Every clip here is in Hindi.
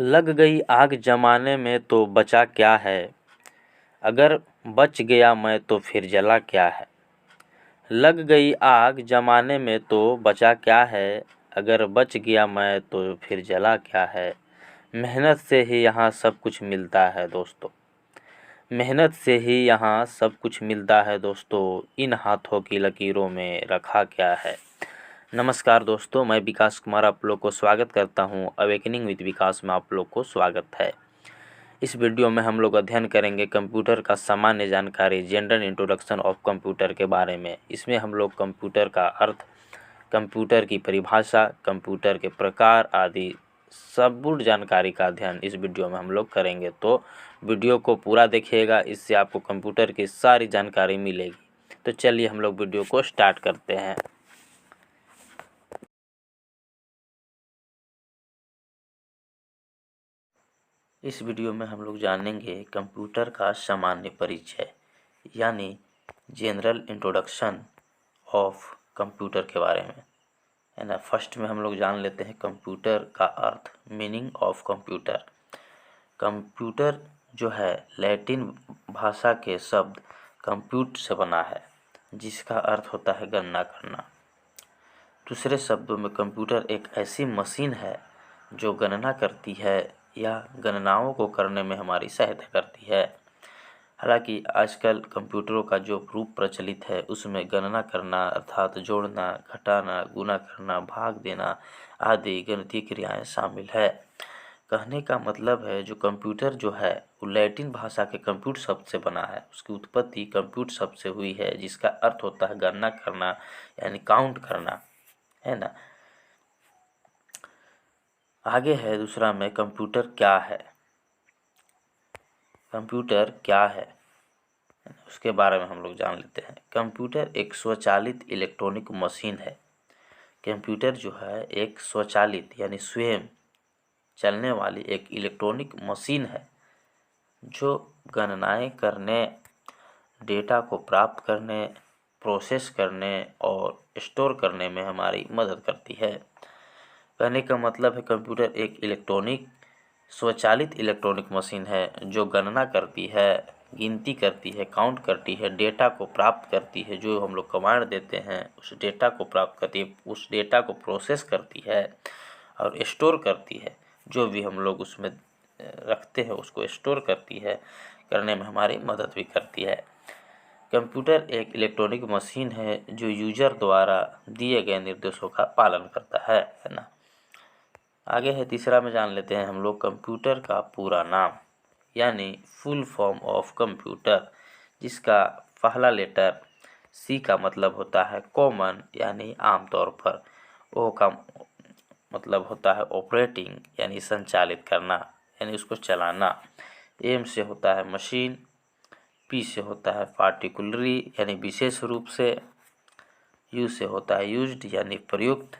लग गई आग जमाने में तो बचा क्या है, अगर बच गया मैं तो फिर जला क्या है। लग गई आग जमाने में तो बचा क्या है, अगर बच गया मैं तो फिर जला क्या है। मेहनत से ही यहाँ सब कुछ मिलता है दोस्तों, मेहनत से ही यहाँ सब कुछ मिलता है दोस्तों, इन हाथों की लकीरों में रखा क्या है। नमस्कार दोस्तों, मैं विकास कुमार आप लोग को स्वागत करता हूं। अवेकनिंग विद विकास में आप लोग को स्वागत है। इस वीडियो में हम लोग अध्ययन करेंगे कंप्यूटर का सामान्य जानकारी, जनरल इंट्रोडक्शन ऑफ कंप्यूटर के बारे में। इसमें हम लोग कंप्यूटर का अर्थ, कंप्यूटर की परिभाषा, कंप्यूटर के प्रकार आदि संपूर्ण जानकारी का अध्ययन इस वीडियो में हम लोग करेंगे। तो वीडियो को पूरा देखिएगा, इससे आपको कंप्यूटर की सारी जानकारी मिलेगी। तो चलिए हम लोग वीडियो को स्टार्ट करते हैं। इस वीडियो में हम लोग जानेंगे कंप्यूटर का सामान्य परिचय यानी जनरल इंट्रोडक्शन ऑफ कंप्यूटर के बारे में, है ना। फर्स्ट में हम लोग जान लेते हैं कंप्यूटर का अर्थ, मीनिंग ऑफ कंप्यूटर। कंप्यूटर जो है लैटिन भाषा के शब्द कंप्यूट से बना है, जिसका अर्थ होता है गणना करना। दूसरे शब्दों में कंप्यूटर एक ऐसी मशीन है जो गणना करती है या गणनाओं को करने में हमारी सहायता करती है। हालांकि आजकल कंप्यूटरों का जो रूप प्रचलित है उसमें गणना करना अर्थात जोड़ना, घटाना, गुणा करना, भाग देना आदि गणितीय क्रियाएं शामिल है। कहने का मतलब है जो कंप्यूटर जो है वो लैटिन भाषा के कंप्यूट शब्द से बना है। उसकी उत्पत्ति कंप्यूट शब्द से हुई है, जिसका अर्थ होता है गणना करना यानी काउंट करना, है ना। आगे है दूसरा में कंप्यूटर क्या है। कंप्यूटर क्या है उसके बारे में हम लोग जान लेते हैं। कंप्यूटर एक स्वचालित इलेक्ट्रॉनिक मशीन है। कंप्यूटर जो है एक स्वचालित यानी स्वयं चलने वाली एक इलेक्ट्रॉनिक मशीन है जो गणनाएं करने, डेटा को प्राप्त करने, प्रोसेस करने और स्टोर करने में हमारी मदद करती है। कहने का मतलब है कंप्यूटर एक स्वचालित इलेक्ट्रॉनिक मशीन है जो गणना करती है, गिनती करती है, काउंट करती है, डेटा को प्राप्त करती है, जो हम लोग कमांड देते हैं उस डेटा को प्राप्त करती है, उस डेटा को प्रोसेस करती है और स्टोर करती है। जो भी हम लोग उसमें रखते हैं उसको स्टोर करती है, करने में हमारी मदद भी करती है। कंप्यूटर एक इलेक्ट्रॉनिक मशीन है जो यूजर द्वारा दिए गए निर्देशों का पालन करता है ना। आगे है तीसरा में जान लेते हैं हम लोग कंप्यूटर का पूरा नाम यानी फुल फॉर्म ऑफ कंप्यूटर, जिसका पहला लेटर सी का मतलब होता है कॉमन यानी आमतौर पर, ओ का मतलब होता है ऑपरेटिंग यानी संचालित करना यानी उसको चलाना, एम से होता है मशीन, पी से होता है पार्टिकुलरली यानी विशेष रूप से, यू से होता है यूज्ड यानी प्रयुक्त,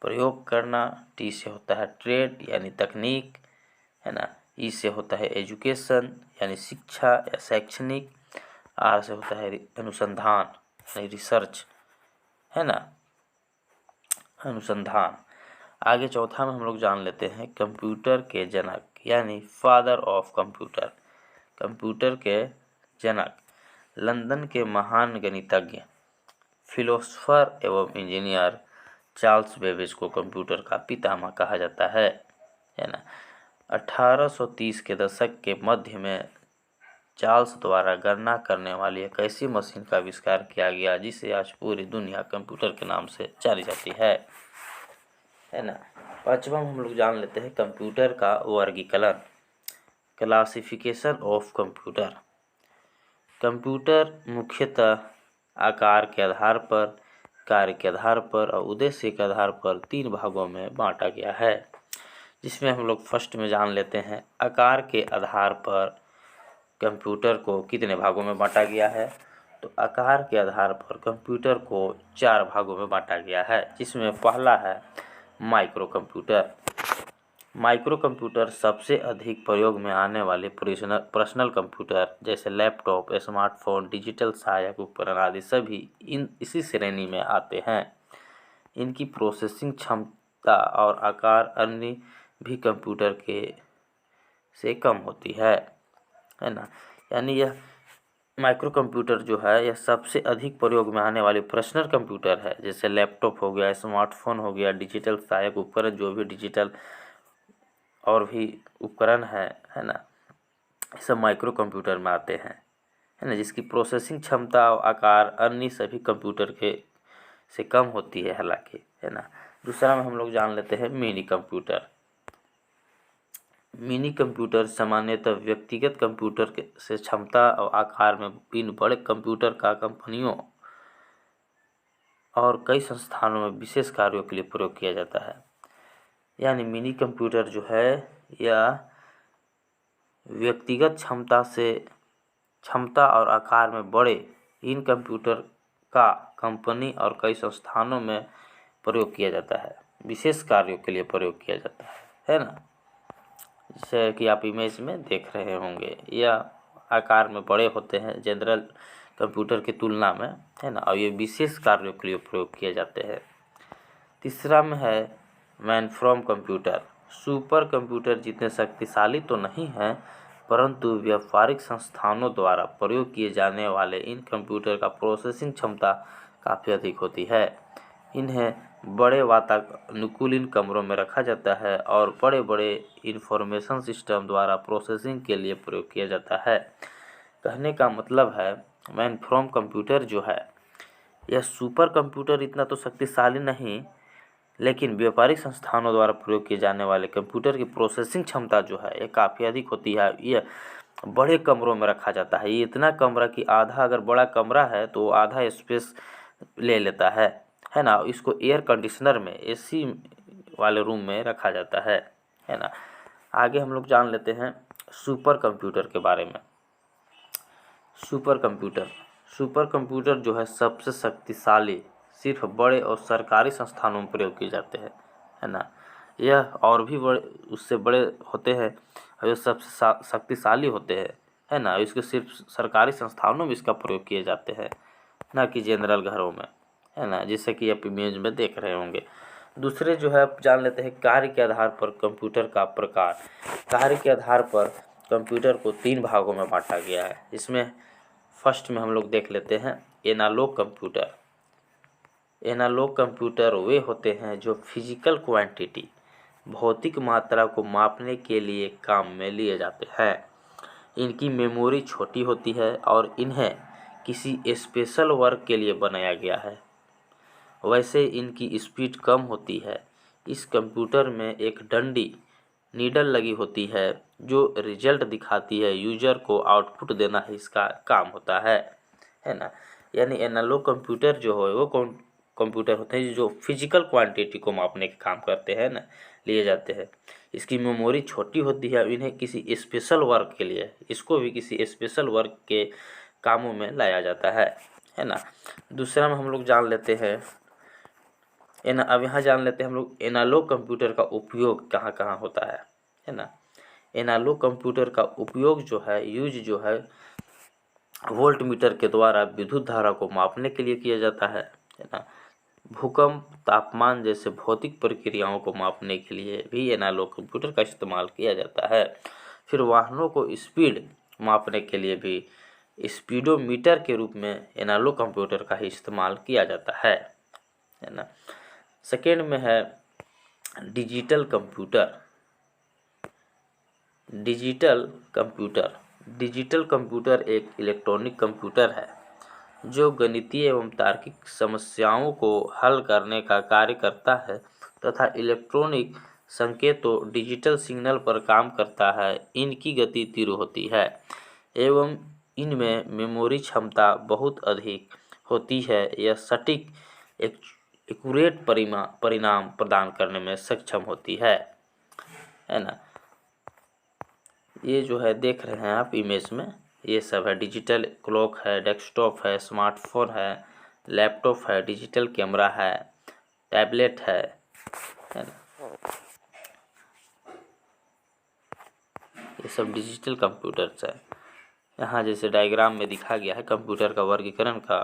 प्रयोग करना, टी से होता है ट्रेड यानी तकनीक, है ना। ई से होता है एजुकेशन यानी शिक्षा या शैक्षणिक, आर से होता है अनुसंधान यानी रिसर्च, है ना, अनुसंधान। आगे चौथा में हम लोग जान लेते हैं कंप्यूटर के जनक यानी फादर ऑफ कंप्यूटर। कंप्यूटर के जनक लंदन के महान गणितज्ञ, फिलोसोफर एवं इंजीनियर चार्ल्स बेबेज को कंप्यूटर का पितामह कहा जाता है ना। 1830 के दशक के मध्य में चार्ल्स द्वारा गणना करने वाली एक ऐसी मशीन का आविष्कार किया गया जिसे आज पूरी दुनिया कंप्यूटर के नाम से जानी जाती है ना। पांचवा हम लोग जान लेते हैं कंप्यूटर का वर्गीकरण, क्लासिफिकेशन ऑफ कंप्यूटर। कंप्यूटर मुख्यतः आकार के आधार पर, कार्य के आधार पर और उद्देश्य के आधार पर 3 भागों में बांटा गया है, जिसमें हम लोग फर्स्ट में जान लेते हैं आकार के आधार पर कंप्यूटर को कितने भागों में बांटा गया है। तो आकार के आधार पर कंप्यूटर को 4 भागों में बांटा गया है, जिसमें पहला है माइक्रो कंप्यूटर। माइक्रो कंप्यूटर सबसे अधिक प्रयोग में आने वाले पर्सनल कंप्यूटर जैसे लैपटॉप, स्मार्टफोन, डिजिटल सहायक उपकरण आदि सभी इसी श्रेणी में आते हैं। इनकी प्रोसेसिंग क्षमता और आकार अन्य भी कंप्यूटर के से कम होती है ना। यानी यह माइक्रो कंप्यूटर जो है यह सबसे अधिक प्रयोग में आने वाली पर्सनल कंप्यूटर है। जैसे लैपटॉप हो गया, स्मार्टफोन हो गया, डिजिटल सहायक उपकरण, जो भी डिजिटल और भी उपकरण है ना, सब माइक्रो कंप्यूटर में आते हैं, है ना, जिसकी प्रोसेसिंग क्षमता और आकार अन्य सभी कंप्यूटर के से कम होती है हालांकि, है ना। दूसरा में हम लोग जान लेते हैं मिनी कंप्यूटर। मिनी कंप्यूटर सामान्यतः व्यक्तिगत कंप्यूटर से क्षमता और आकार में इन बड़े कंप्यूटर का कंपनियों और कई संस्थानों में विशेष कार्यों के लिए प्रयोग किया जाता है। यानी मिनी कंप्यूटर जो है यह व्यक्तिगत क्षमता और आकार में बड़े इन कंप्यूटर का कंपनी और कई संस्थानों में प्रयोग किया जाता है, विशेष कार्यों के लिए प्रयोग किया जाता है ना। जैसे कि आप इमेज में देख रहे होंगे, यह आकार में बड़े होते हैं जनरल कंप्यूटर की तुलना में, है ना, और ये विशेष कार्यों के लिए प्रयोग किए जाते हैं। तीसरा में है मेनफ्रेम कंप्यूटर। सुपर कंप्यूटर जितने शक्तिशाली तो नहीं हैं, परंतु व्यापारिक संस्थानों द्वारा प्रयोग किए जाने वाले इन कंप्यूटर का प्रोसेसिंग क्षमता काफ़ी अधिक होती है। इन्हें बड़े वातानुकूलित कमरों में रखा जाता है और बड़े बड़े इंफॉर्मेशन सिस्टम द्वारा प्रोसेसिंग के लिए प्रयोग किया जाता है। कहने का मतलब है मेनफ्रेम कंप्यूटर जो है यह सुपर कंप्यूटर इतना तो शक्तिशाली नहीं, लेकिन व्यापारिक संस्थानों द्वारा प्रयोग किए जाने वाले कंप्यूटर की प्रोसेसिंग क्षमता जो है ये काफ़ी अधिक होती है। ये बड़े कमरों में रखा जाता है। ये इतना कमरा कि आधा, अगर बड़ा कमरा है तो आधा स्पेस ले लेता है ना। इसको एयर कंडीशनर में, एसी वाले रूम में रखा जाता है ना। आगे हम लोग जान लेते हैं सुपर कंप्यूटर के बारे में। सुपर कंप्यूटर जो है सबसे शक्तिशाली सिर्फ बड़े और सरकारी संस्थानों में प्रयोग किए जाते हैं, है ना। यह और भी बड़े, उससे बड़े होते हैं, जो सबसे शक्तिशाली होते हैं, है ना। इसके सिर्फ सरकारी संस्थानों में इसका प्रयोग किए जाते हैं, ना कि जनरल घरों में, है ना, जैसे कि आप इमेज में देख रहे होंगे। दूसरे जो है जान लेते हैं कार्य के आधार पर कंप्यूटर का प्रकार। कार्य के आधार पर कंप्यूटर को 3 भागों में बांटा गया है। इसमें फर्स्ट में हम लोग देख लेते हैं एनालॉग कंप्यूटर। एनालॉग कंप्यूटर वे होते हैं जो फिजिकल क्वांटिटी, भौतिक मात्रा को मापने के लिए काम में लिए जाते हैं। इनकी मेमोरी छोटी होती है और इन्हें किसी स्पेशल वर्क के लिए बनाया गया है। वैसे इनकी स्पीड कम होती है। इस कंप्यूटर में एक डंडी नीडल लगी होती है जो रिजल्ट दिखाती है। यूजर को आउटपुट देना ही इसका काम होता है ना। यानी एनालॉग कंप्यूटर जो है वो कंप्यूटर होते हैं जो फिजिकल क्वांटिटी को मापने के काम करते हैं ना, लिए जाते हैं। इसकी मेमोरी छोटी होती है। इन्हें किसी स्पेशल वर्क के लिए, इसको भी किसी स्पेशल वर्क के कामों में लाया जाता है ना। दूसरा में हम लोग जान लेते हैं अब यहाँ जान लेते हैं हम लोग एनालॉग कंप्यूटर का उपयोग कहाँ कहाँ होता है ना। एनालॉग कंप्यूटर का उपयोग जो है वोल्ट मीटर के द्वारा विद्युत धारा को मापने के लिए किया जाता है ना। भूकंप, तापमान जैसे भौतिक प्रक्रियाओं को मापने के लिए भी एनालॉग कंप्यूटर का इस्तेमाल किया जाता है। फिर वाहनों को स्पीड मापने के लिए भी स्पीडोमीटर के रूप में एनालॉग कंप्यूटर का ही इस्तेमाल किया जाता है ना। सेकेंड में है डिजिटल कंप्यूटर। डिजिटल कंप्यूटर एक इलेक्ट्रॉनिक कंप्यूटर है जो गणितीय एवं तार्किक समस्याओं को हल करने का कार्य करता है तथा इलेक्ट्रॉनिक संकेतों डिजिटल सिग्नल पर काम करता है। इनकी गति तीव्र होती है एवं इनमें मेमोरी क्षमता बहुत अधिक होती है। यह सटीक एक्यूरेट परिणाम प्रदान करने में सक्षम होती है ना। ये जो है देख रहे हैं आप इमेज में, ये सब है। डिजिटल क्लॉक है, डेस्कटॉप है, स्मार्टफोन है, लैपटॉप है, डिजिटल कैमरा है, टैबलेट है ना। ये सब डिजिटल कंप्यूटर्स है। यहाँ जैसे डायग्राम में दिखा गया है कंप्यूटर का वर्गीकरण का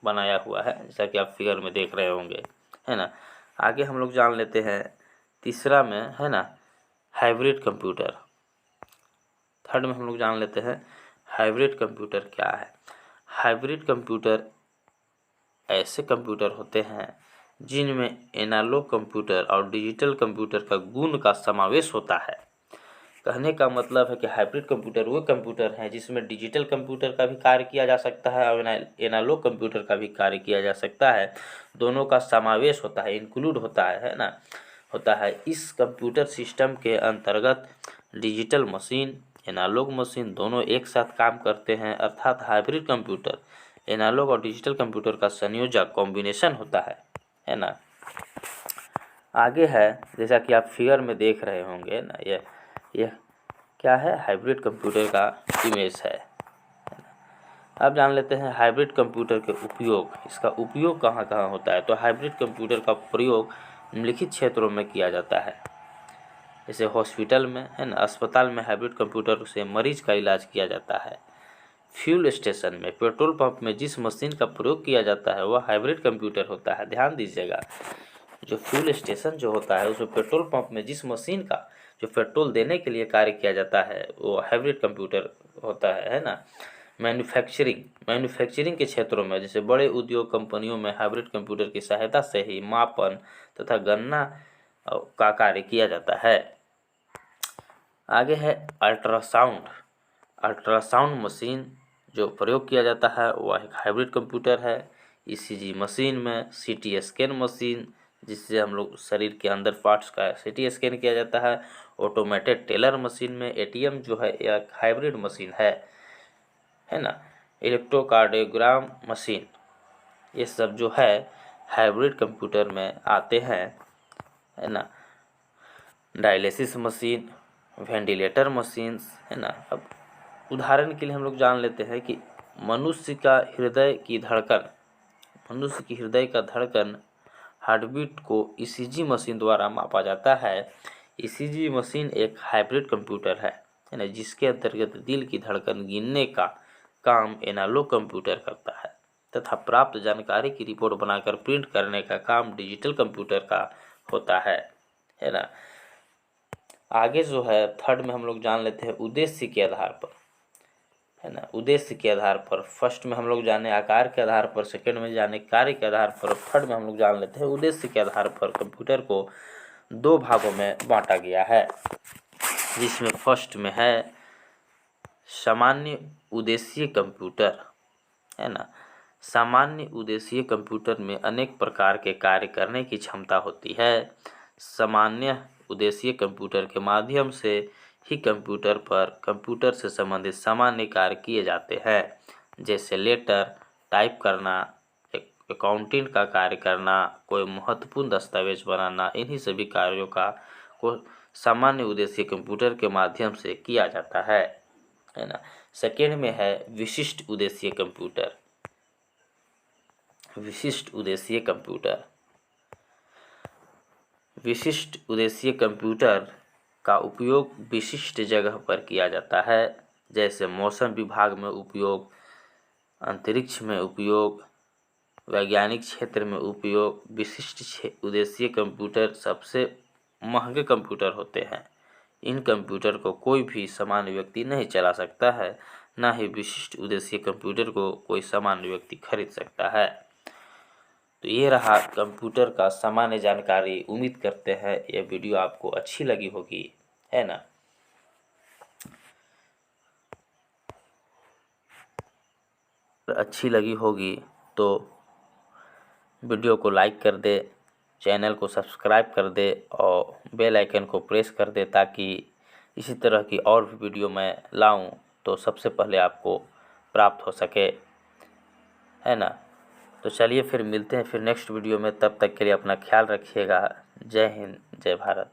बनाया हुआ है, जैसा कि आप फिगर में देख रहे होंगे, है ना। आगे हम लोग जान लेते हैं तीसरा में, है ना, हाइब्रिड कंप्यूटर। थर्ड में हम लोग जान लेते हैं हाइब्रिड कंप्यूटर क्या है। हाइब्रिड कंप्यूटर ऐसे कंप्यूटर होते हैं जिनमें एनालॉग कंप्यूटर और डिजिटल कंप्यूटर का गुण का समावेश होता है। कहने का मतलब है कि हाइब्रिड कंप्यूटर वो कंप्यूटर हैं जिसमें डिजिटल कंप्यूटर का भी कार्य किया जा सकता है और एनालॉग कंप्यूटर का भी कार्य किया जा सकता है। दोनों का समावेश होता है, इंक्लूड होता है ना, होता है। इस कंप्यूटर सिस्टम के अंतर्गत डिजिटल मशीन, एनालॉग मशीन दोनों एक साथ काम करते हैं, अर्थात हाइब्रिड कंप्यूटर एनालॉग और डिजिटल कंप्यूटर का संयोजक कॉम्बिनेशन होता है ना। आगे है, जैसा कि आप फिगर में देख रहे होंगे ना, यह क्या है, हाइब्रिड कंप्यूटर का इमेज है। अब जान लेते हैं हाइब्रिड कंप्यूटर के उपयोग। इसका उपयोग कहाँ कहाँ होता है। तो हाइब्रिड कंप्यूटर का प्रयोग निम्नलिखित क्षेत्रों में किया जाता है, जैसे हॉस्पिटल में है ना, अस्पताल में हाइब्रिड कंप्यूटर से मरीज का इलाज किया जाता है। फ्यूल स्टेशन में, पेट्रोल पंप में जिस मशीन का प्रयोग किया जाता है वह हाइब्रिड कंप्यूटर होता है। ध्यान दीजिएगा, जो फ्यूल स्टेशन जो होता है उसमें पेट्रोल पंप में जिस मशीन का जो पेट्रोल देने के लिए कार्य किया जाता है वो हाइब्रिड कंप्यूटर होता है ना। मैन्युफैक्चरिंग के क्षेत्रों में, जैसे बड़े उद्योग कंपनियों में हाइब्रिड कंप्यूटर की सहायता से ही मापन तथा गणना का कार्य किया जाता है। आगे है अल्ट्रासाउंड। अल्ट्रासाउंड मशीन जो प्रयोग किया जाता है वह एक हाइब्रिड कंप्यूटर है। ईसीजी मशीन में, सीटी स्कैन मशीन जिससे हम लोग शरीर के अंदर पार्ट्स का सीटी स्कैन किया जाता है। ऑटोमेटेड टेलर मशीन में, एटीएम जो है एक हाइब्रिड मशीन है ना। इलेक्ट्रोकार्डियोग्राम मशीन, ये सब जो है हाइब्रिड कंप्यूटर में आते हैं, है ना। डायलिसिस मशीन, वेंटिलेटर मशीन्स, है ना। अब उदाहरण के लिए हम लोग जान लेते हैं कि मनुष्य का हृदय की धड़कन, मनुष्य की हृदय का धड़कन हार्टबीट को ईसीजी मशीन द्वारा मापा जाता है। ईसीजी मशीन एक हाइब्रिड कंप्यूटर है ना, जिसके अंतर्गत दिल की धड़कन गिनने का काम एनालॉग कंप्यूटर करता है तथा प्राप्त जानकारी की रिपोर्ट बनाकर प्रिंट करने का काम डिजिटल कंप्यूटर का होता है ना। आगे जो है थर्ड में हम लोग जान लेते हैं उद्देश्य के आधार पर, है ना। उद्देश्य के आधार पर फर्स्ट में हम लोग जाने आकार के आधार पर, सेकंड में जाने कार्य के आधार पर, थर्ड में हम लोग जान लेते हैं उद्देश्य के आधार पर। कंप्यूटर को दो भागों में बांटा गया है, जिसमें फर्स्ट में है सामान्य उद्देश्य कंप्यूटर, है ना। सामान्य उद्देश्य कंप्यूटर में अनेक प्रकार के कार्य करने की क्षमता होती है। सामान्य उद्देश्य कंप्यूटर के माध्यम से ही कंप्यूटर पर कंप्यूटर से संबंधित सामान्य कार्य किए जाते हैं, जैसे लेटर टाइप करना, अकाउंटिंग का कार्य करना, कोई महत्वपूर्ण दस्तावेज बनाना। इन्हीं सभी कार्यों को सामान्य उद्देश्य कंप्यूटर के माध्यम से किया जाता है ना। सेकेंड में है विशिष्ट उद्देश्य कंप्यूटर। विशिष्ट उद्देश्य कंप्यूटर, विशिष्ट उद्देश्य कंप्यूटर का उपयोग विशिष्ट जगह पर किया जाता है, जैसे मौसम विभाग में उपयोग, अंतरिक्ष में उपयोग, वैज्ञानिक क्षेत्र में उपयोग। विशिष्ट उद्देश्य कंप्यूटर सबसे महंगे कंप्यूटर होते हैं। इन कंप्यूटर को कोई भी सामान्य व्यक्ति नहीं चला सकता है, ना ही विशिष्ट उद्देश्य कंप्यूटर को कोई सामान्य व्यक्ति खरीद सकता है। तो ये रहा कंप्यूटर का सामान्य जानकारी। उम्मीद करते हैं यह वीडियो आपको अच्छी लगी होगी, है ना। अच्छी लगी होगी तो वीडियो को लाइक कर दे, चैनल को सब्सक्राइब कर दे और बेल आइकन को प्रेस कर दे, ताकि इसी तरह की और भी वीडियो मैं लाऊं तो सबसे पहले आपको प्राप्त हो सके, है ना। तो चलिए फिर मिलते हैं फिर नेक्स्ट वीडियो में। तब तक के लिए अपना ख्याल रखिएगा। जय हिंद, जय भारत।